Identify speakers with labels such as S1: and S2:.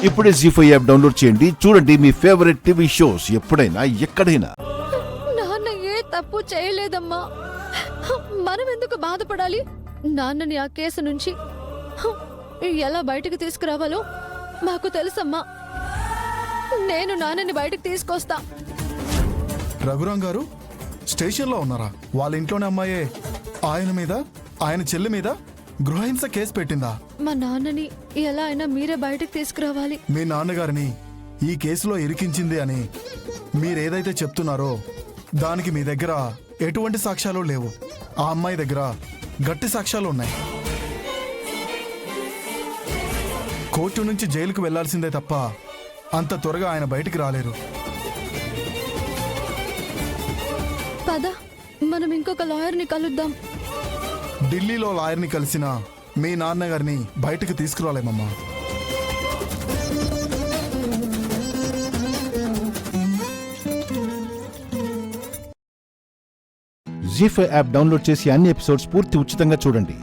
S1: ఇప్పుడే జీ5 app download చేయండి. చూడండి మీ ఫేవరెట్ టీవీ షోస్ ఎప్పుడైనా ఎక్కడైనా.
S2: నాన్న ఏ తప్పు చేయలేదమ్మా. మనం ఎందుకు బాధపడాలి? నాన్నని ఆ కేసు నుంచి ఎలా బయటకు తీసుకురావాలో మాకు తెలుసమ్మా. నేను నాన్నని బయటకు తీసుకొస్తా.
S3: రఘురాం గారు స్టేషన్లో ఉన్నారా? వాళ్ళ ఇంట్లోనే అమ్మాయే ఆయన మీద, ఆయన చెల్లి మీద గృహహింస కేసు పెట్టిందా?
S2: మా నాన్నని ఎలా అయినా మీరే బయటకు తీసుకురావాలి.
S3: మీ నాన్నగారిని ఈ కేసులో ఇరికించింది అని మీరేదైతే చెప్తున్నారో దానికి మీ దగ్గర ఎటువంటి సాక్ష్యాలు లేవు. ఆ అమ్మాయి దగ్గర గట్టి సాక్ష్యాలు ఉన్నాయి. కోర్టు నుంచి జైలుకు వెళ్లాల్సిందే తప్ప అంత త్వరగా ఆయన బయటికి రాలేరు.
S2: పద, మనం ఇంకొక లాయర్ని కలుద్దాం.
S3: ఢిల్లీలో లాయర్ని కలిసిన మీ నాన్నగారిని బయటకు తీసుకురాలేమమ్మా.
S1: జీ5 యాప్ డౌన్లోడ్ చేసి అన్ని ఎపిసోడ్స్ పూర్తి ఉచితంగా చూడండి.